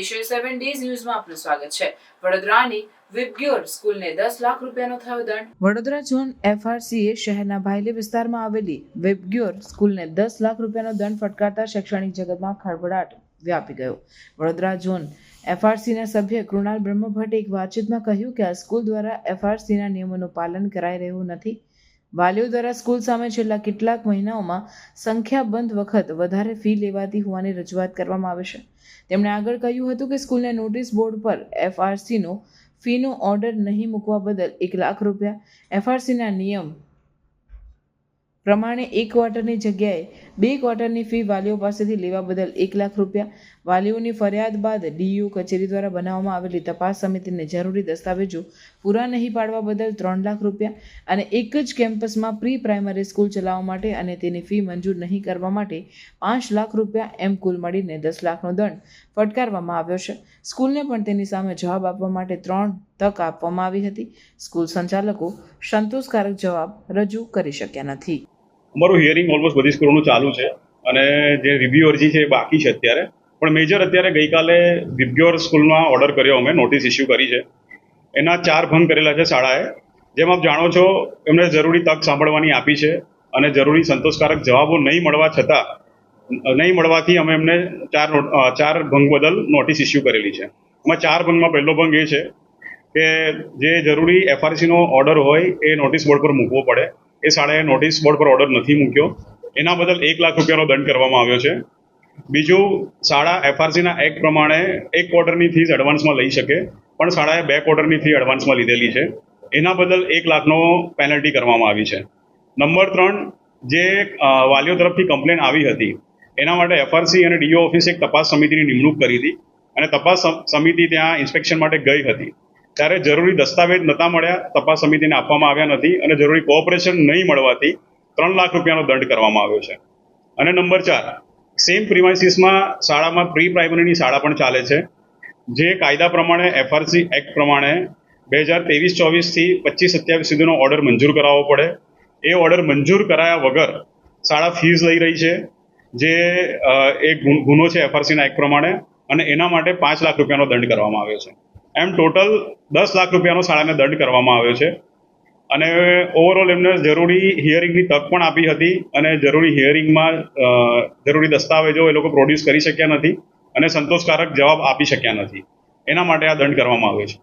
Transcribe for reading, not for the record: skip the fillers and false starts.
Special 7 days ન્યૂઝમાં આપનું સ્વાગત છે। વડોદરાની વિબગ્યોર સ્કૂલને 10 લાખ રૂપિયાનો થયો દંડ। વડોદરા ઝોન એફઆરસીએ શહેરના ભાયલી વિસ્તારમાં આવેલી વિબગ્યોર સ્કૂલને 10 લાખ રૂપિયાનો દંડ ફટકારતા શૈક્ષણિક જગતમાં ખળભળાટ વ્યાપી ગયો। વડોદરા ઝોન એફઆરસીના સભ્ય કૃણાલ બ્રહ્મભટ્ટે એક વાતચીતમાં કહ્યું કે આ સ્કૂલ દ્વારા એફઆરસીના નિયમોનું પાલન કરાઈ રહ્યું નથી। વાલીઓ દ્વારા સ્કૂલ સામે છેલ્લા કેટલાક મહિનાઓમાં સંખ્યાબંધ વખત વધારે ફી લેવાતી હોવાની રજૂઆત કરવામાં આવે છે। તેમણે આગળ કહ્યું હતું કે સ્કૂલને નોટિસ બોર્ડ પર એફઆરસીનો ફીનો ઓર્ડર નહીં મૂકવા બદલ 1 લાખ રૂપિયા, એફઆરસીના નિયમ પ્રમાણે 1 ક્વાર્ટરની જગ્યાએ 2 ક્વાર્ટરની ફી વાલીઓ પાસેથી લેવા બદલ 1 લાખ રૂપિયા, વાલીઓની ફરિયાદ બાદ ડીયુ કચેરી દ્વારા બનાવવામાં આવેલી તપાસ સમિતિને જરૂરી દસ્તાવેજો પૂરા નહીં પાડવા બદલ 3 લાખ રૂપિયા અને એક જ કેમ્પસમાં પ્રી પ્રાઇમરી સ્કૂલ ચલાવવા માટે અને તેની ફી મંજૂર નહીં કરવા માટે 5 લાખ રૂપિયા એમ કુલ મળીને 10 લાખનો દંડ ફટકારવામાં આવ્યો છે। સ્કૂલને પણ તેની સામે જવાબ આપવા માટે 3 તક આપવામાં આવી હતી। સ્કૂલ સંચાલકો સંતોષકારક જવાબ રજૂ કરી શક્યા નથી। અમારું હિયરિંગ ઓલમોસ્ટ બધી સ્કૂલોનું ચાલુ છે અને જે રિવ્યુ અરજી છે એ બાકી છે અત્યારે, પણ મેજર અત્યારે ગઈકાલે વિબગ્યોર સ્કૂલમાં ઓર્ડર કર્યો, અમે નોટિસ ઇસ્યુ કરી છે। એના 4 ભંગ કરેલા છે શાળાએ। જેમ આપ જાણો છો, એમણે જરૂરી તક સાંભળવાની આપી છે અને જરૂરી સંતોષકારક જવાબો નહીં મળવાથી અમે એમને 4 ભંગ બદલ નોટિસ ઇસ્યુ કરેલી છે। એમાં 4 ભંગમાં પહેલો ભંગ એ છે કે જે જરૂરી એફઆરસીનો ઓર્ડર હોય એ નોટિસ બોર્ડ પર મૂકવો પડે। એ શાળાએ નોટિસ બોર્ડ પર ઓર્ડર નથી મૂક્યો, એના બદલ 1 લાખ રૂપિયાનો દંડ કરવામાં આવ્યો છે। બીજું, શાળા એફઆરસીના એક્ટ પ્રમાણે 1 ક્વાર્ટરની ફીસ એડવાન્સમાં લઈ શકે, પણ શાળાએ 2 ક્વાર્ટરની ફી એડવાન્સમાં લીધેલી છે, એના બદલ 1 લાખનો પેનલ્ટી કરવામાં આવી છે। નંબર 3, જે વાલીઓ તરફથી કમ્પ્લેન આવી હતી એના માટે એફઆરસી અને ડીઓ ઓફિસે એક તપાસ સમિતિની નિમણૂક કરી હતી અને તપાસ સમિતિ ત્યાં ઇન્સ્પેક્શન માટે ગઈ હતી, ત્યારે જરૂરી દસ્તાવેજ નહોતા મળ્યા, તપાસ સમિતિને આપવામાં આવ્યા નથી અને જરૂરી કોઓપરેશન નહીં મળવાથી 3 લાખ રૂપિયાનો દંડ કરવામાં આવ્યો છે। અને નંબર 4, સેમ પ્રિમાઇસીસમાં શાળામાં પ્રી પ્રાઇમરીની શાળા પણ ચાલે છે, જે કાયદા પ્રમાણે એફઆરસી એક્ટ પ્રમાણે 2023-24 થી 25-27 સુધીનો ઓર્ડર મંજૂર કરાવવો પડે। એ ઓર્ડર મંજૂર કરાયા વગર શાળા ફીસ લઈ રહી છે, જે એક ગુનો છે એફઆરસીના એક્ટ પ્રમાણે, અને એના માટે 5 લાખ રૂપિયાનો દંડ કરવામાં આવ્યો છે। એમ ટોટલ 10 લાખ રૂપિયાનો શાળાને દંડ કરવામાં આવ્યો છે અને ઓવરઓલ એમને જરૂરી હિયરિંગની તક પણ આપી હતી અને જરૂરી હિયરિંગમાં જરૂરી દસ્તાવેજો એ લોકો પ્રોડ્યુસ કરી શક્યા નથી અને સંતોષકારક જવાબ આપી શક્યા નથી, એના માટે આ દંડ કરવામાં આવ્યો છે।